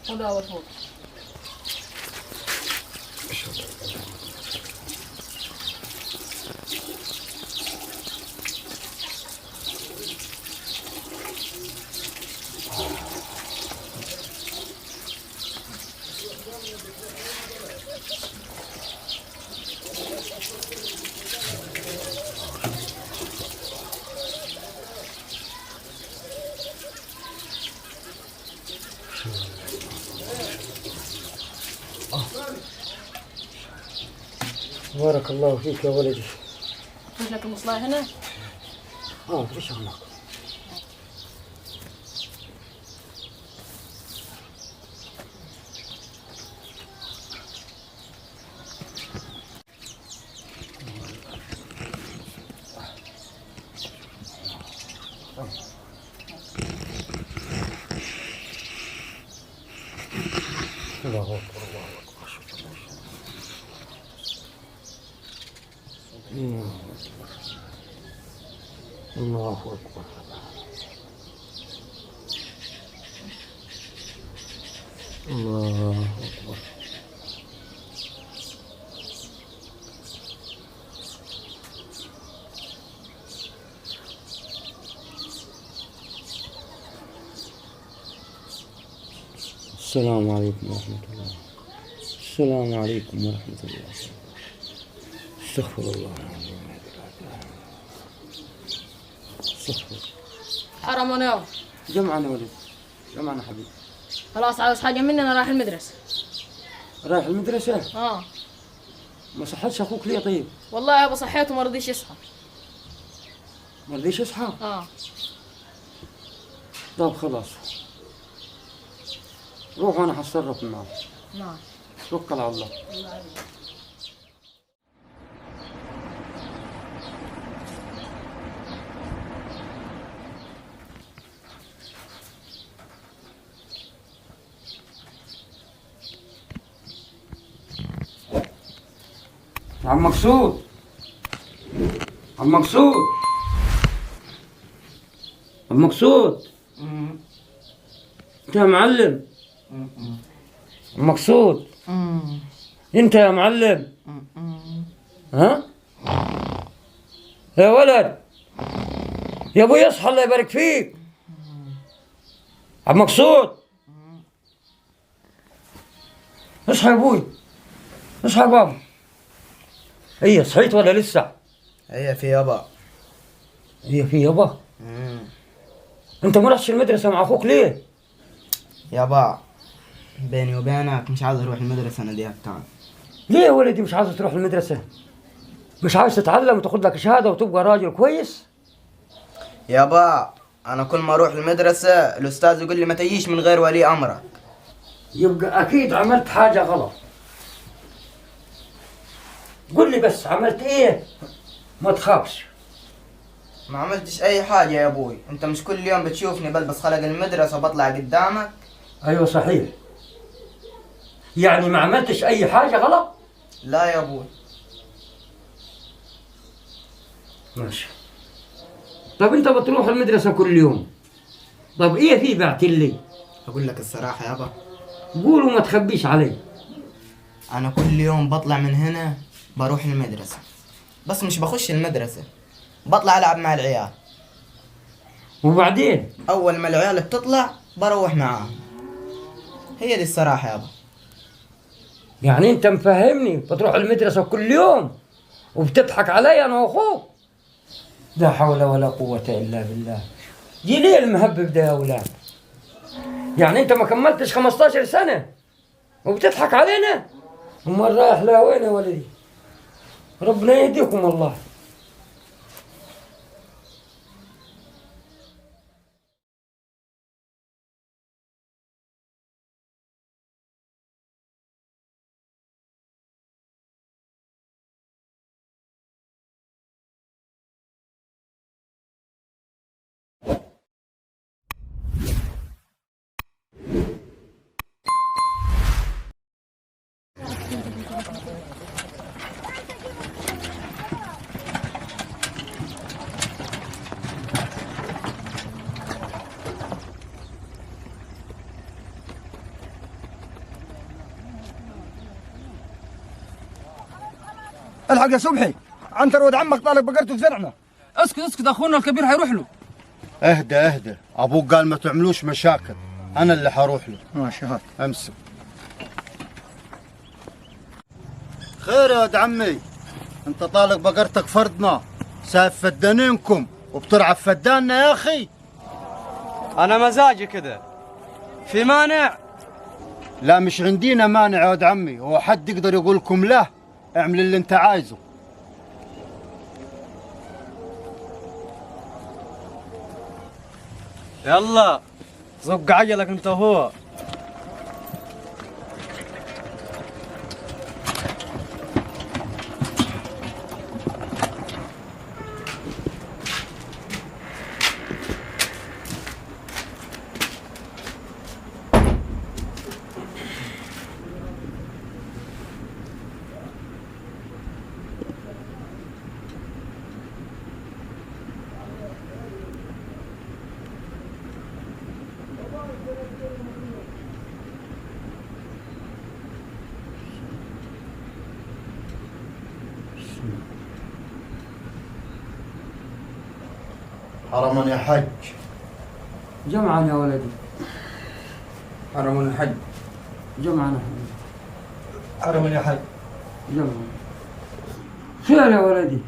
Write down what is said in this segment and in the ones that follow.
خذها والفوق. بارك الله فيك يا ولدي. فيش لك المصلاة هنا؟ فيش هناك. الله أكبر الله أكبر. الله أكبر. الله أكبر. السلام عليكم ورحمة الله. السلام عليكم ورحمة الله. استغفر الله العظيم. استغفر. حرام وناو. جمعنا ولد. جمعنا حبيبي. خلاص عاوز حاجة مني، أنا رايح المدرسة. رايح المدرسة؟ اه. ما صحتش أخوك ليه طيب؟ والله يابا صحيته ما رضيش يصحى. ما رضيش يصحى؟ اه. طب خلاص. روح وأنا هتصرف معه. نعم. توكل على الله. الله عليك. عم مقصود. عم مقصود. عم مقصود. انت يا معلم. عم مقصود. انت يا معلم. ها؟ يا ولد. يا ابوي اصحى الله يبارك فيك. عم مقصود. اصحى يا ابوي. اصحى يا بابا. هي صحيت ولا لسه؟ هي في يابا. هي في يابا؟ انت ما رحتش المدرسة مع اخوك ليه؟ يابا بيني وبينك مش عايز اروح المدرسة انا دي تعال. ليه يا ولدي مش عايز تروح المدرسة؟ مش عايز تتعلم وتاخد لك شهادة وتبقى راجل كويس؟ يابا انا كل ما اروح المدرسة الاستاذ يقول لي ما تجيش من غير ولي امرك. يبقى اكيد عملت حاجة غلط. قول لي بس عملت ايه؟ ما تخافش. ما عملتش اي حاجة يا ابوي، انت مش كل يوم بتشوفني بلبس خلق المدرسة وبطلع قدامك؟ ايوه صحيح. يعني ما عملتش اي حاجة غلط؟ لا يا ابوي. ماشي. طب انت بتروح المدرسة كل يوم. طب ايه في بعت لي؟ اقول لك الصراحة يابا، قول وما تخبيش علي. انا كل يوم بطلع من هنا بروح المدرسة، بس مش بخش المدرسة، بطلع العب مع العيال. وبعدين؟ اول ما العيال بتطلع بروح معاهم. هي دي الصراحة يابا. يعني انت مفهمني بتروح المدرسة كل يوم وبتضحك علي انا واخوك؟ لا حول ولا قوة الا بالله. دي ليه المهبب ده يا اولاد؟ يعني انت ما كملتش 15 سنة وبتضحك علينا؟ امال رايح لا وين يا ولدي؟ ربنا يهديكم والله. الحق يا صبحي، عنتر ولد عمك طالق بقرته في زرعنا. اسكت اخونا الكبير هيروح له. اهدى ابوك قال ما تعملوش مشاكل، انا اللي حروح له. ماشي هات. امسك. خير يا ولد عمي، انت طالق بقرتك فردنا، سايف فدانينكم وبترعى فداننا يا اخي. انا مزاجي كده، في مانع؟ لا مش عندينا مانع يا ولد عمي، هو حد يقدر يقول لكم لا؟ اعمل اللي انت عايزه. يلا زق عجلك انت وهو. حرما يا حج. جمعا يا ولدي. حرم الحج. جمعا حرما يا حج. جمعا. خير يا ولدي،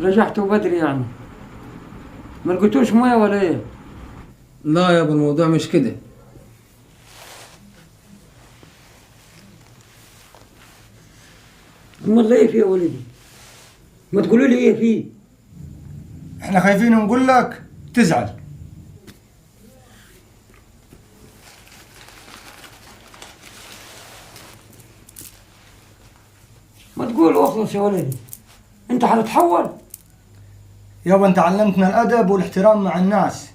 رجعتوا بدري يعني، ما لقيتوش مويه ولا ايه؟ لا يا ابو الموضوع مش كده. امال ايه فيه يا ولدي؟ ما تقولوا لي ايه فيه؟ احنا خايفين نقول لك تزعل. ما تقول اخلص يا ولدي، انت حتتحول. يابا انت علمتنا الادب والاحترام مع الناس،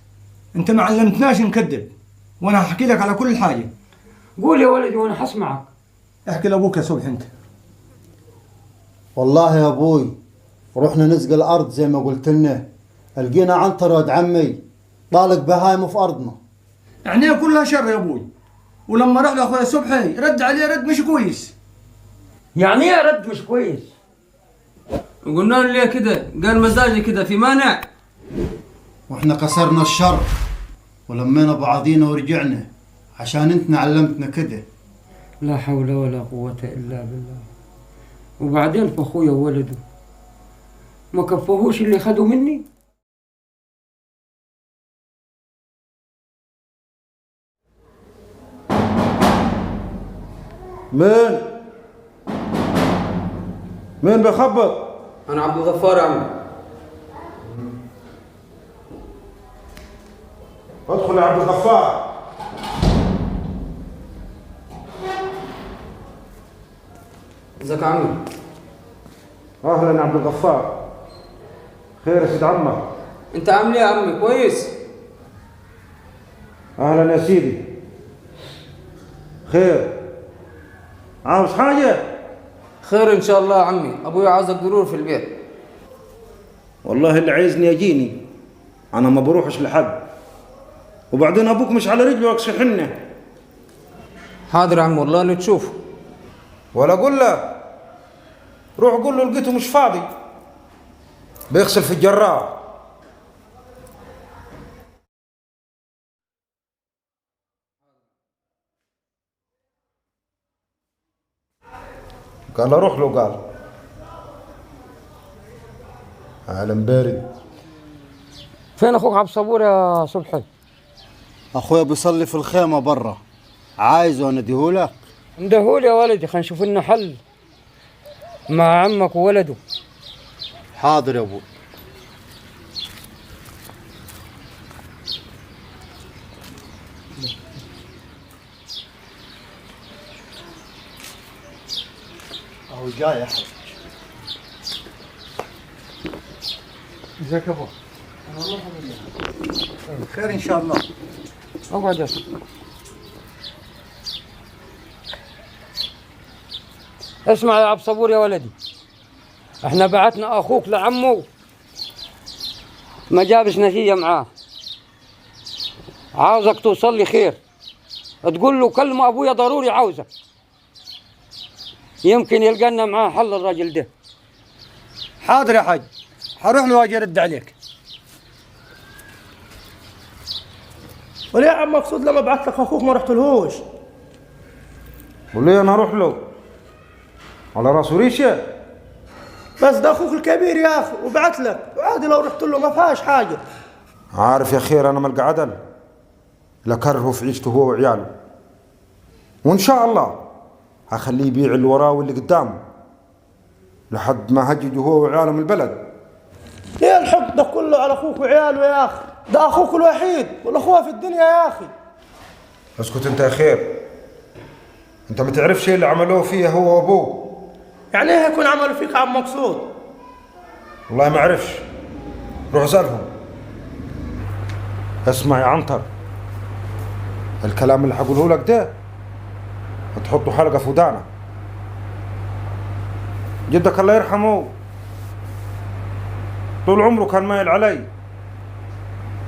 انت ما علمتناش نكذب، وانا هحكي لك على كل حاجه. قول يا ولدي وانا حسمعك. احكي لابوك يا صبحي انت. والله يا ابوي رحنا نسقي الارض زي ما قلت لنا، لقينا عنتر ولد عمي طالق بهايمه في ارضنا. عينيه كلها شر يا ابوي، ولما راح لاخويا صبحي رد عليه رد مش كويس. يعني ايه رد مش كويس؟ وقلنا له ليه كده؟ قال مزاجي كده، في مانع؟ واحنا كسرنا الشر ولمينا بعضينا ورجعنا عشان انت علمتنا كده. لا حول ولا قوة إلا بالله. وبعدين فأخويا وولده ما كفوهوش اللي خدوا مني؟ مين بخبط؟ انا عبد الغفار يا عمي. ادخل يا عبد الغفار. ازيك يا عمي؟ اهلا يا عبد الغفار. خير يا سيد عمك؟ انت عامل ايه يا عمي؟ كويس؟ اهلا يا سيدي. خير؟ عاوز حاجه؟ خير ان شاء الله يا عمي، ابويا عاوزك ضروري في البيت. والله اللي عايزني يجيني، انا ما بروحش لحد، وبعدين ابوك مش على رجله واكسر حنه. حاضر يا عم، والله اللي تشوفه. ولا اقول له روح قول له لقيته مش فاضي بيغسل في الجراح. قال اروح له، قال عالم بارد. فين أخوك عبد الصبور يا صبحي؟ اخويا بيصلي في الخيمه برا، عايزه انديهولك؟ اندهولي يا ولدي، خلينا نشوف لنا حل مع عمك وولده. حاضر يا ابوي. اهو جاي يا حاج. ازيك يا ابو؟ خير ان شاء الله. اقعد يا صبحي. اسمع يا عبد الصبور يا ولدي، احنا بعتنا اخوك لعمه ما جابش نتيجة معاه، عاوزك توصل لي خير، تقول له كلمة ابويا ضروري عاوزك. يمكن يلقى لنا معاه حل الراجل ده. حاضر يا حاج، حروح له واجي ارد عليك. وليه يا عم مقصود لما بعت لك اخوك ما رحتلهوش؟ وليه انا اروح له؟ على راسه ريشه. بس ده اخوك الكبير يا اخي وبعت لك، وعادي لو رحت له ما فيهاش حاجه. عارف يا خير انا ملقى عدل لكرهه في عيشته هو وعياله، وان شاء الله هخليه يبيع اللي وراه واللي قدامه لحد ما هججه هو وعياله من البلد. ليه الحب ده كله على اخوك وعياله يا اخي؟ ده اخوك الوحيد والاخوه في الدنيا يا اخي. اسكت انت يا خير، انت ما تعرفش ايه اللي عملوه فيه هو وابوه. يعني ايه يكون عملوا فيك يا عم مقصود؟ والله ما اعرفش، روح اسالهم. اسمع يا عنتر، الكلام اللي حقوله لك ده هتحطه حلقه في ودانك. جدك الله يرحمه طول عمره كان مايل علي،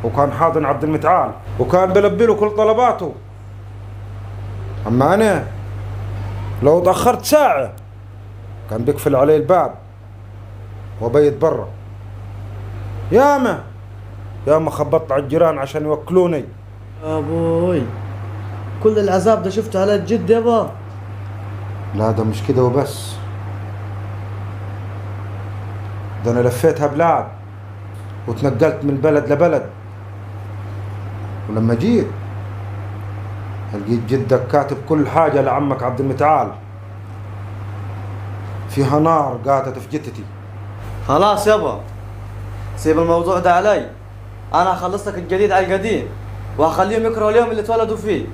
وكان حاضن عبد المتعال، وكان بلبي له كل طلباته. اما انا لو تاخرت ساعه كان بيقفل علي الباب وبيت برا. ياما خبطت على الجيران عشان يوكلوني. يا ابوي كل العذاب ده شفته على الجد يابا. لا ده مش كده وبس، ده انا لفيتها بلاد وتنقلت من بلد لبلد، ولما جيت لقيت جدك كاتب كل حاجة لعمك عبد المتعال، فيها نار قاتت في جتتي. خلاص يابا سيب الموضوع ده علي، انا هخلص لك الجديد على القديم وهخليهم يكرهوا اليوم اللي اتولدوا فيه.